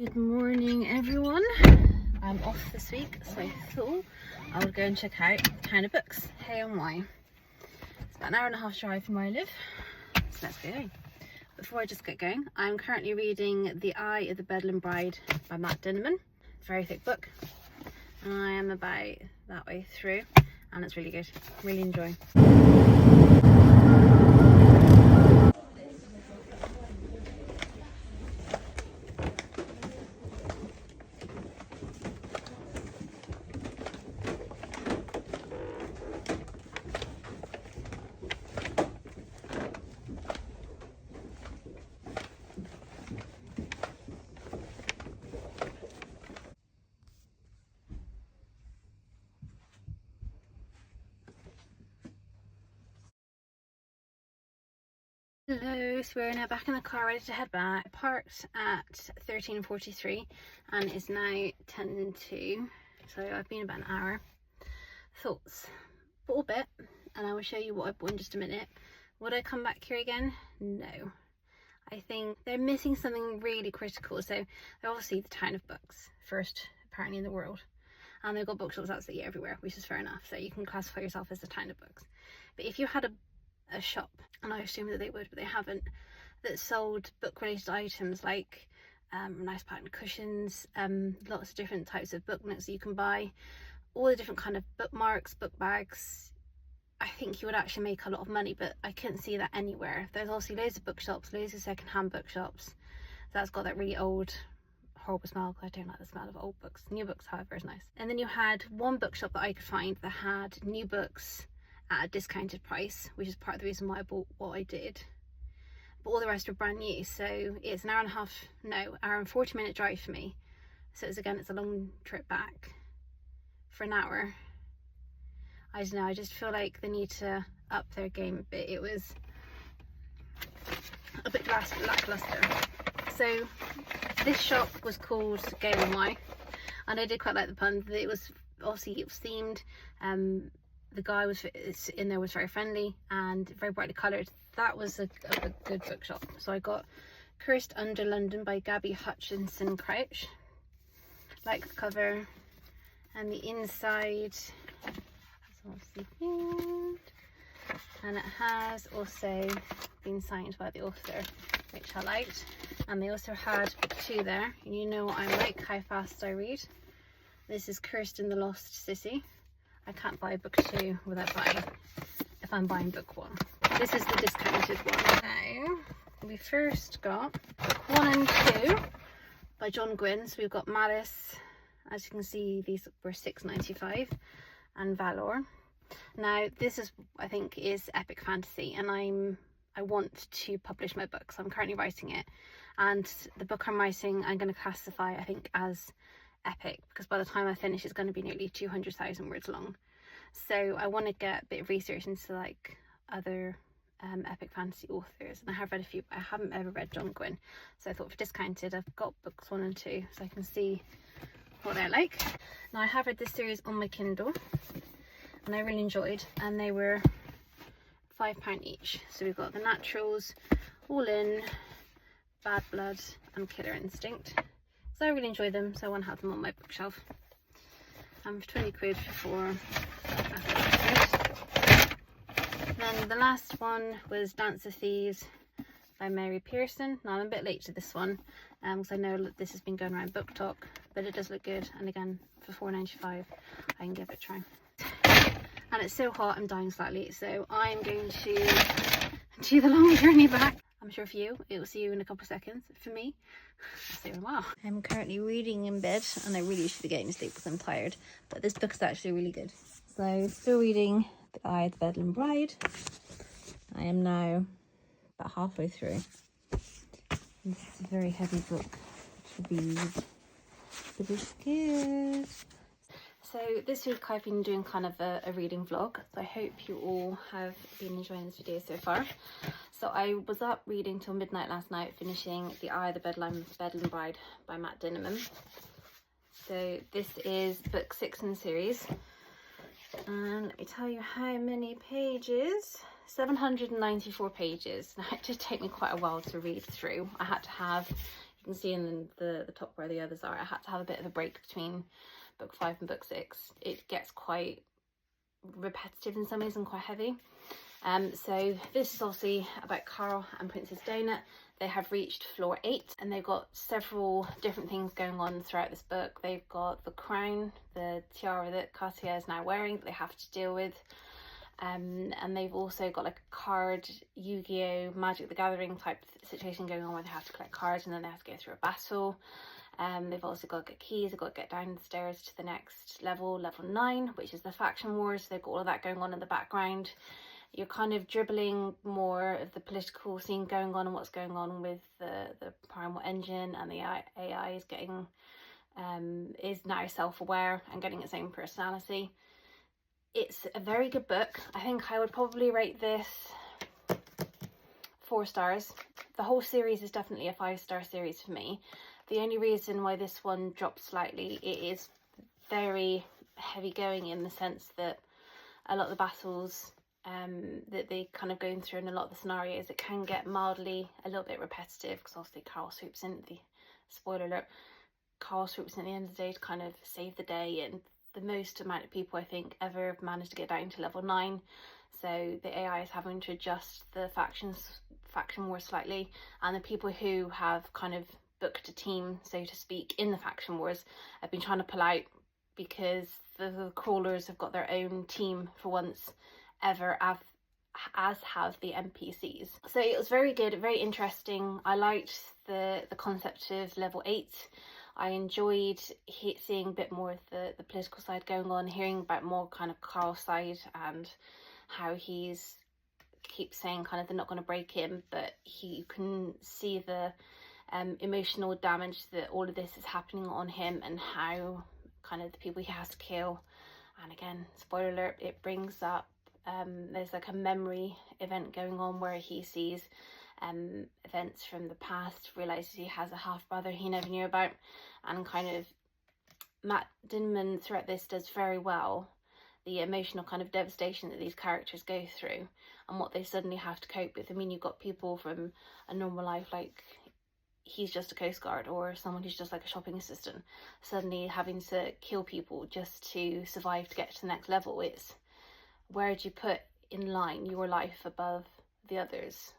Good morning, everyone. I'm off this week, so I thought I would go and check out Town of Books, Hey and Why. It's about an hour and a half drive from where I live, so let's go. Before I just get going, I'm currently reading The Eye of the Bedlam Bride by Matt Dinniman. It's a very thick book. I am about that way through, and it's really good. Really enjoy. Hello, so we're now back in the car ready to head back. I parked at 13:43 and it's now 10 to, so I've been about an hour. Thoughts? Bought a bit, and I will show you what I bought in just a minute. Would I come back here again? No. I think they're missing something really critical. So they're obviously the town of books, first apparently in the world. And they've got bookshops absolutely everywhere, which is fair enough. So you can classify yourself as the town of books. But if you had a shop, and I assume that they would, but they haven't, that sold book related items like nice patterned cushions, lots of different types of book notes that you can buy, all the different kind of bookmarks, book bags, I think you would actually make a lot of money. But I couldn't see that anywhere. There's obviously loads of bookshops, loads of second-hand bookshops that's got that really old horrible smell. I don't like the smell of old books. New books, however, is nice. And then you had one bookshop that I could find that had new books at a discounted price, which is part of the reason why I bought what I did. But all the rest were brand new, so it's an hour and 40-minute drive for me. So it's a long trip back for an hour. I don't know, I just feel like they need to up their game a bit. It was a bit lackluster. So this shop was called Gay and Why, and I did quite like the pun. It was themed. The guy was in there was very friendly and very brightly coloured. That was a good bookshop. So I got Cursed Under London by Gabby Hutchinson Crouch. Like the cover, and the inside is obviously themed, and it has also been signed by the author, which I liked. And they also had book 2 there. You know I'm like, how fast I read. This is Cursed in the Lost City. I can't buy book 2 without buying, if I'm buying book 1. This is the discounted one. Now, we first got book 1 and 2 by John Gwynne. So we've got Malice, as you can see, these were £6.95, and Valor. Now, this is, I think, is epic fantasy, and I want to publish my book, so I'm currently writing it. And the book I'm writing, I'm going to classify, I think, as epic, because by the time I finish it's going to be nearly 200,000 words long. So I want to get a bit of research into like other epic fantasy authors, and I have read a few, but I haven't ever read John Gwynne. So I thought, for discounted, I've got books 1 and 2 so I can see what they're like. Now, I have read this series on my Kindle and I really enjoyed, and they were £5 each. So we've got The Naturals, All In, Bad Blood and Killer Instinct. So I really enjoy them, so I want to have them on my bookshelf. For 20 quid for 4. Then the last one was Dance of Thieves by Mary Pearson. Now I'm a bit late to this one, because I know this has been going around Book Talk, but it does look good. And again, for £4.95, I can give it a try. And it's so hot, I'm dying slightly, so I'm going to do the long journey back. I'm sure for you, it will see you in a couple of seconds. For me, I'll see you in a while. I'm currently reading in bed, and I really should be getting to sleep because I'm tired. But this book is actually really good. So, still reading The Eye of the Bedlam Bride. I am now about halfway through. This is a very heavy book to read, but it's good. So this week I've been doing kind of a reading vlog, so I hope you all have been enjoying this video so far. So I was up reading till midnight last night, finishing The Eye of the Bedlam Bride by Matt Dinniman. So this is book 6 in the series, and let me tell you how many pages. 794 pages. Now, it did take me quite a while to read through. I had to have, you can see in the top where the others are, I had to have a bit of a break between book 5 and book 6. It gets quite repetitive in some ways and quite heavy. So this is obviously about Carl and Princess Donut. They have reached floor 8 and they've got several different things going on throughout this book. They've got the crown, the tiara that Katia is now wearing that they have to deal with. And they've also got like a card, Yu-Gi-Oh! Magic the Gathering type situation going on where they have to collect cards and then they have to go through a battle. They've also got to get keys, they've got to get downstairs to the next level, level 9, which is the faction wars. They've got all of that going on in the background. You're kind of dribbling more of the political scene going on and what's going on with the primal engine, and the AI is getting is now self-aware and getting its own personality. It's a very good book. I think I would probably rate this 4 stars. The whole series is definitely a 5-star series for me. The only reason why this one dropped slightly, it is very heavy going in the sense that a lot of the battles that they kind of going through in a lot of the scenarios, it can get mildly a little bit repetitive because obviously Carl swoops in, the spoiler alert, Carl swoops in at the end of the day to kind of save the day, and the most amount of people I think ever have managed to get down to level 9. So the AI is having to adjust the faction war slightly, and the people who have kind of booked a team, so to speak, in the faction wars have been trying to pull out because the crawlers have got their own team for once ever, as have the NPCs. So it was very good, very interesting. I liked the concept of level 8. I enjoyed seeing a bit more of the political side going on, hearing about more kind of Carl's side and how he's keeps saying kind of they're not going to break him, but you can see the emotional damage that all of this is happening on him, and how kind of the people he has to kill. And again, spoiler alert, it brings up there's like a memory event going on where he sees events from the past, realizes he has a half brother he never knew about, and kind of Matt Dinman throughout this does very well the emotional kind of devastation that these characters go through and what they suddenly have to cope with. I mean, you've got people from a normal life, like he's just a coast guard or someone who's just like a shopping assistant, suddenly having to kill people just to survive to get to the next level. It's where do you put in line your life above the others?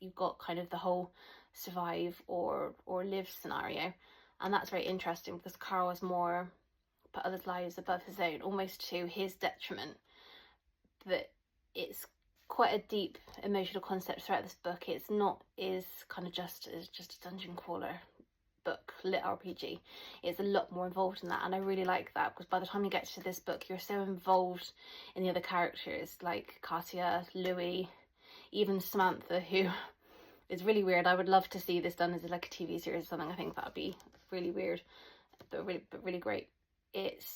You've got kind of the whole survive or live scenario, and that's very interesting because Carl has more put others' lives above his own, almost to his detriment. But it's quite a deep emotional concept throughout this book. It's not is kind of just a dungeon crawler book, lit RPG. It's a lot more involved in that, and I really like that because by the time you get to this book, you're so involved in the other characters like Katia, Louis, even Samantha, who is really weird. I would love to see this done as like a TV series or something. I think that would be really weird, but really great.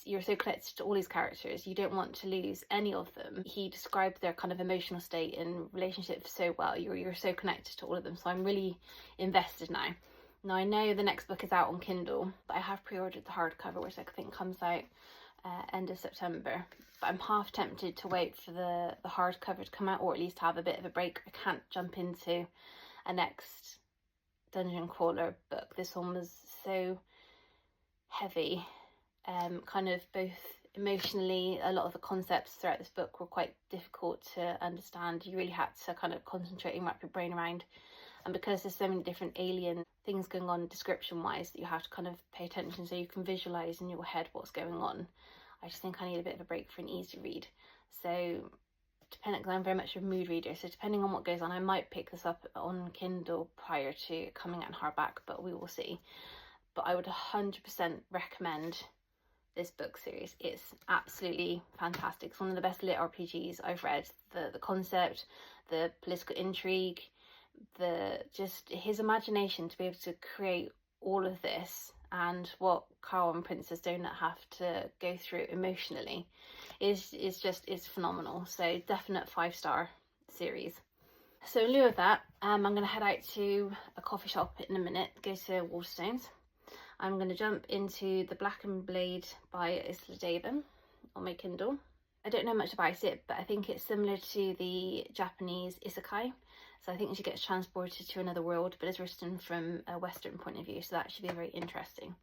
You're so connected to all these characters, you don't want to lose any of them. He described their kind of emotional state and relationships so well. You're so connected to all of them, so I'm really invested now. Now I know the next book is out on Kindle, but I have pre-ordered the hardcover, which I think comes out end of September. But I'm half tempted to wait for the hardcover to come out, or at least have a bit of a break. I can't jump into a next dungeon crawler book. This one was so heavy. Kind of both emotionally, a lot of the concepts throughout this book were quite difficult to understand. You really had to kind of concentrate and wrap your brain around, and because there's so many different alien things going on description wise that you have to kind of pay attention so you can visualize in your head what's going on. I just think I need a bit of a break for an easy read. So depending, because I'm very much a mood reader, so depending on what goes on, I might pick this up on Kindle prior to coming out in hardback, but we will see. But I would 100% recommend this book series. It's absolutely fantastic. It's one of the best lit RPGs I've read. The concept, the political intrigue, just his imagination to be able to create all of this, and what Carl and Princess Donut have to go through emotionally is phenomenal. So definite 5-star series. So in lieu of that, I'm going to head out to a coffee shop in a minute, go to Waterstones. I'm going to jump into The Black and Blade by Isla Daven on my Kindle. I don't know much about it, but I think it's similar to the Japanese isekai. So I think she gets transported to another world, but it's written from a Western point of view, so that should be very interesting.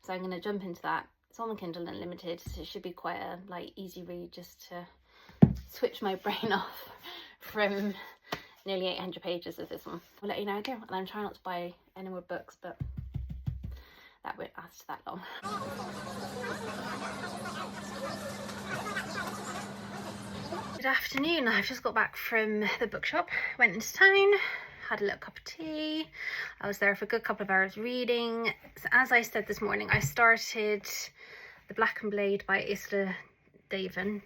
So I'm going to jump into that. It's on the Kindle Unlimited, so it should be quite a easy read, just to switch my brain off from nearly 800 pages of this one. I'll let you know how I go, and I'm trying not to buy any more books, but that won't last that long. Good afternoon. I've just got back from the bookshop, went into town, had a little cup of tea. I was there for a good couple of hours reading. So as I said this morning, I started The Black and Blade by Isla Davin,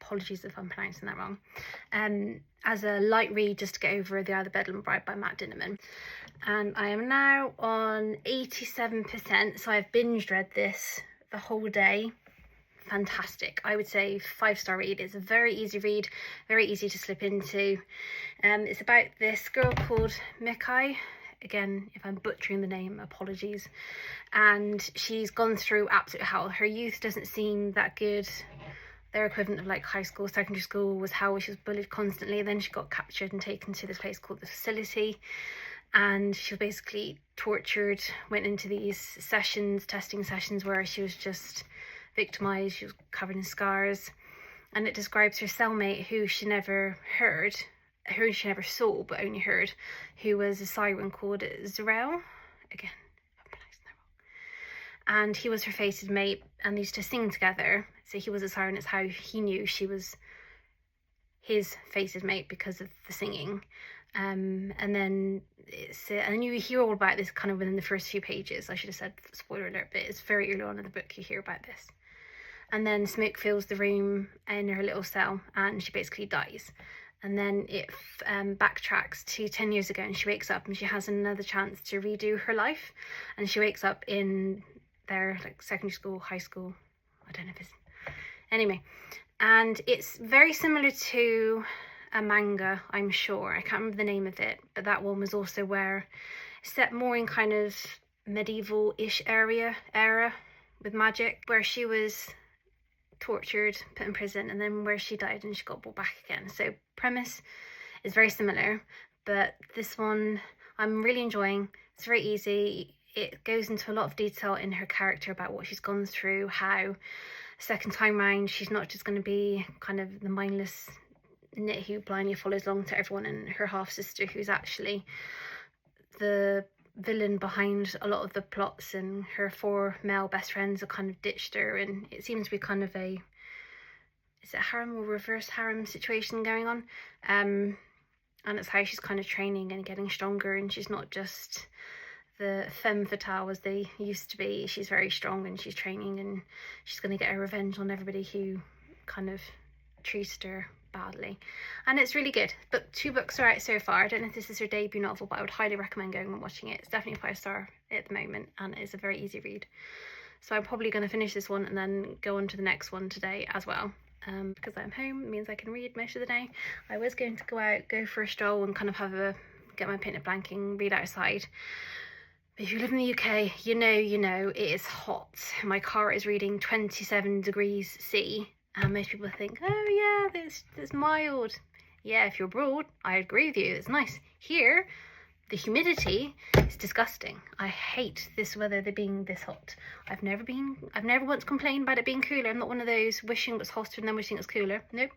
apologies if I'm pronouncing that wrong, as a light read just to get over The Eye of the Bedlam Bride by Matt Dinnerman. And I am now on 87%, so I've binge read this the whole day. Fantastic. I would say 5-star read. It's a very easy read, very easy to slip into. It's about this girl called Mikai. Again, if I'm butchering the name, apologies. And she's gone through absolute hell. Her youth doesn't seem that good. Their equivalent of like high school, secondary school was hell. She was bullied constantly. Then she got captured and taken to this place called the Facility. And she was basically tortured, went into these sessions, testing sessions, where she was just victimized. She was covered in scars, and it describes her cellmate, who she never heard, who she never saw but only heard, who was a siren called Zarel. Again, I'm pronouncing that wrong. And he was her fated mate, and they used to sing together. So he was a siren. It's how he knew she was his fated mate, because of the singing. And then and you hear all about this kind of within the first few pages. I should have said spoiler alert, but it's very early on in the book you hear about this. And then smoke fills the room in her little cell, and she basically dies. And then it backtracks to 10 years ago, and she wakes up and she has another chance to redo her life. And she wakes up in their like secondary school, high school, I don't know if it's, anyway. And it's very similar to a manga, I'm sure. I can't remember the name of it, but that one was also where set more in kind of medieval-ish era with magic, where she was tortured, put in prison, and then where she died and she got brought back again. So premise is very similar, but this one I'm really enjoying. It's very easy. It goes into a lot of detail in her character about what she's gone through, how second time round she's not just going to be kind of the mindless nit who blindly follows along to everyone, and her half sister, who's actually the villain behind a lot of the plots, and her 4 male best friends have kind of ditched her, and it seems to be kind of a, is it a harem or reverse harem situation going on, and it's how she's kind of training and getting stronger, and she's not just the femme fatale as they used to be. She's very strong, and she's training, and she's going to get her revenge on everybody who kind of treated her badly. And it's really good. But 2 books are out so far. I don't know if this is her debut novel, but I would highly recommend going and watching it. It's definitely 5-star at the moment, and it's a very easy read. So I'm probably going to finish this one and then go on to the next one today as well. Because I'm home, it means I can read most of the day. I was going to go out, go for a stroll, and kind of get my picnic blanket and read outside. But if you live in the UK, you know it is hot. My car is reading 27 degrees C. And most people think, oh yeah, it's mild. Yeah, if you're abroad, I agree with you, it's nice. Here, the humidity is disgusting. I hate this weather, being this hot. I've never once complained about it being cooler. I'm not one of those wishing it was hotter and then wishing it was cooler. Nope.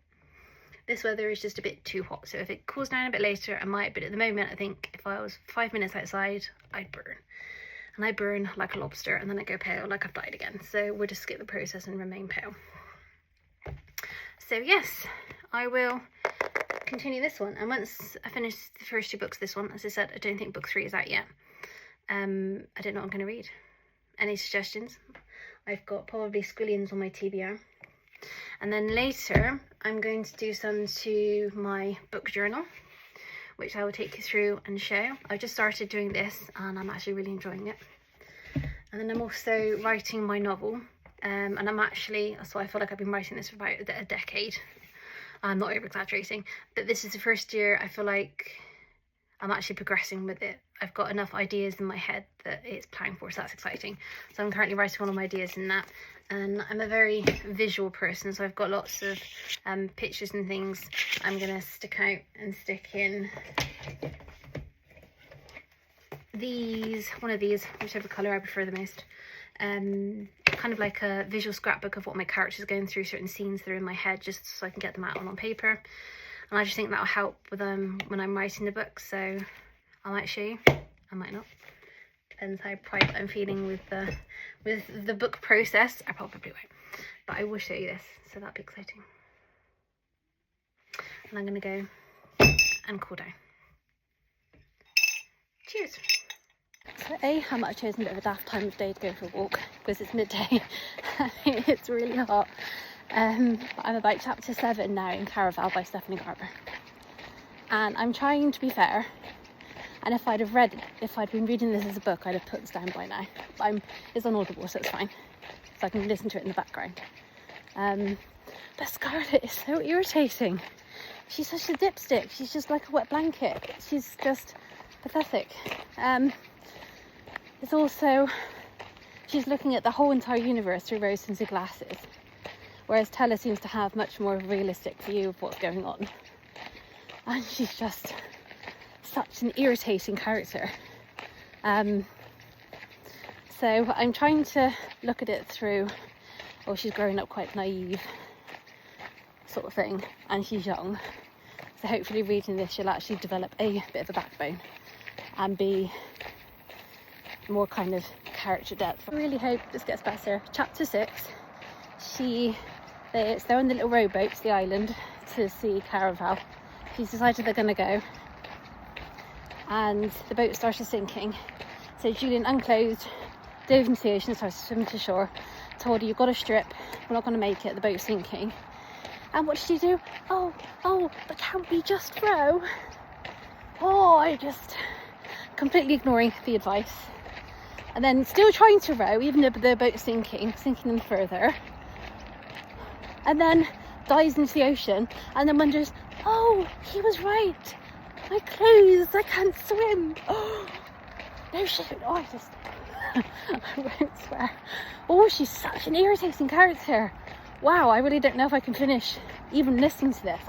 This weather is just a bit too hot. So if it cools down a bit later, I might. But at the moment, I think if I was 5 minutes outside, I'd burn. And I burn like a lobster, and then I go pale like I've died again. So we'll just skip the process and remain pale. So yes, I will continue this one, and once I finish the first 2 books, this one, as I said, I don't think book 3 is out yet. I don't know what I'm going to read. Any suggestions? I've got probably squillions on my TBR, and then later I'm going to do some to my book journal, which I will take you through and show. I just started doing this, and I'm actually really enjoying it. And then I'm also writing my novel. And I'm actually, so I feel like I've been writing this for about a decade. I'm not over exaggerating, but this is the first year I feel like I'm actually progressing with it. I've got enough ideas in my head that it's planned for, so that's exciting. So I'm currently writing all of my ideas in that, and I'm a very visual person, so I've got lots of pictures and things I'm gonna stick out and stick in one of these, whichever colour I prefer the most. Kind of like a visual scrapbook of what my characters are going through, certain scenes that are in my head, just so I can get them out on paper. And I just think that'll help with when I'm writing the book. So I might show you, I might not. Depends how proud I'm feeling with the book process. I probably won't, but I will show you this. So that'll be exciting. And I'm gonna go and cool down. Cheers. So I'm actually chosen a bit of a daft time of day to go for a walk because it's midday. It's really hot. I'm about chapter 7 now in Caraval by Stephanie Garber, and I'm trying to be fair, and if I'd been reading this as a book, I'd have put this down by now, but it's on Audible, so it's fine, so I can listen to it in the background. But Scarlett is so irritating. She's such a dipstick. She's just like a wet blanket. She's just pathetic. It's also, she's looking at the whole entire universe through rose-tinted glasses, whereas Tella seems to have much more of a realistic view of what's going on. And she's just such an irritating character. So I'm trying to look at it through, oh, she's growing up quite naive sort of thing, and she's young. So hopefully reading this, she'll actually develop a bit of a backbone and be more kind of character depth. I really hope this gets better. Chapter 6, they're on the little rowboat to the island to see Caraval. She's decided they're going to go, and the boat started sinking. So Julian unclothed, dove into the ocean, started swimming to shore, told her, you've got to strip, we're not going to make it, the boat's sinking. And what did she do? Oh, but can't we just row? Oh, I just completely ignoring the advice. And then still trying to row, even though the boat's sinking them further. And then dives into the ocean, and then wonders, oh, he was right. My clothes, I can't swim. Oh, no shit. Oh, I won't swear. Oh, she's such an irritating character. Wow, I really don't know if I can finish even listening to this.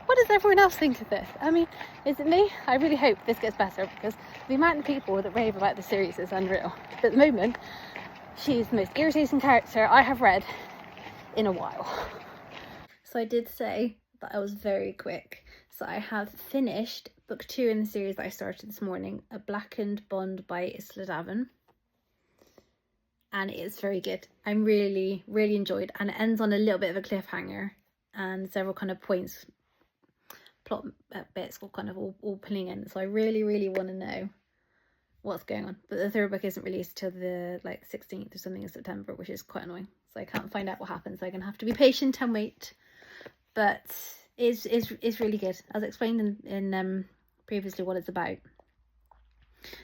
What does everyone else think of this? I mean, is it me? I really hope this gets better, because the amount of people that rave about the series is unreal. But at the moment, she's the most irritating character I have read in a while. So I did say that I was very quick. So I have finished book 2 in the series that I started this morning, A Blackened Bond by Isla Davin. And it's very good. I'm really, really enjoyed, and it ends on a little bit of a cliffhanger, and several kind of points, plot bits all kind of all pulling in. So I really, really want to know what's going on. But the third book isn't released till the 16th or something of September, which is quite annoying. So I can't find out what happens. So I'm gonna have to be patient and wait. But it's really good. As explained in previously what it's about.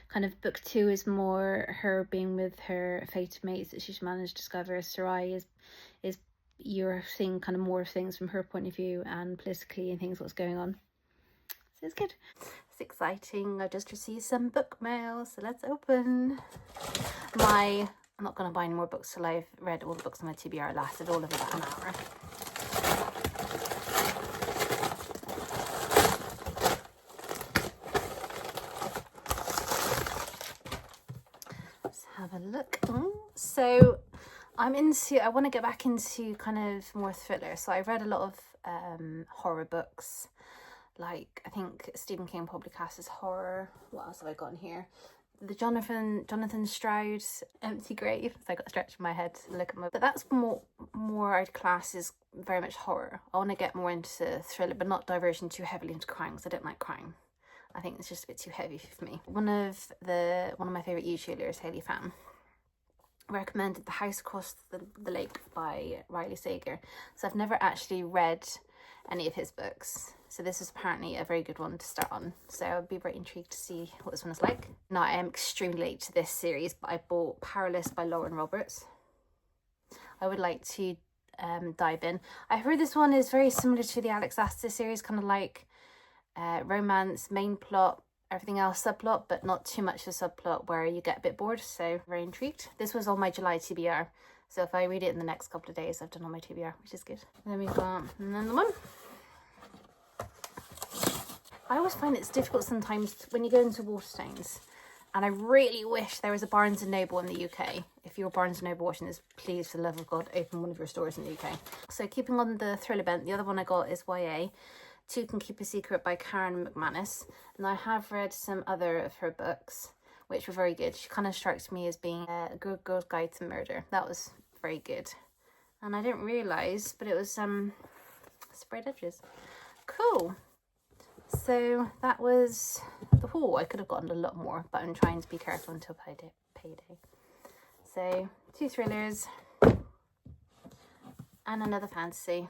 Kind of book 2 is more her being with her fated mates that she's managed to discover. Sarai is you're seeing kind of more of things from her point of view, and politically and things what's going on. So it's good. It's exciting. I just received some book mail, so let's open. I'm not going to buy any more books till I've read all the books on my TBR. Lasted all of about an hour. Have a look. So I want to get back into kind of more thriller. So I've read a lot of horror books, like I think Stephen King probably classes horror. What else have I got in here? The Jonathan Stroud's Empty Grave. So I got stretched in my head to look at my, but that's more I'd class is very much horror. I want to get more into thriller, but not diverging too heavily into crime, because I don't like crime. I think it's just a bit too heavy for me. One of my favourite YouTubers, Hayley Pham, recommended The House Across the Lake by Riley Sager. So I've never actually read any of his books. So this is apparently a very good one to start on. So I'd be very intrigued to see what this one is like. Now, I am extremely late to this series, but I bought Powerless by Lauren Roberts. I would like to dive in. I heard this one is very similar to the Alex Astor series, kind of like romance, main plot, everything else subplot, but not too much of a subplot where you get a bit bored. So very intrigued. This was on my July TBR. So if I read it in the next couple of days, I've done all my TBR, which is good. Then we've got another one. I always find it's difficult sometimes when you go into Waterstones, and I really wish there was a Barnes & Noble in the UK. If you're Barnes & Noble watching this, please, for the love of God, open one of your stores in the UK. So keeping on the thriller bent, the other one I got is YA. Two Can Keep a Secret by Karen McManus. And I have read some other of her books, which were very good. She kind of strikes me as being a good girl's guide to murder. That was very good. And I didn't realise, but it was sprayed edges. Cool. So that was the haul. I could have gotten a lot more, but I'm trying to be careful until payday. So 2 thrillers and another fantasy.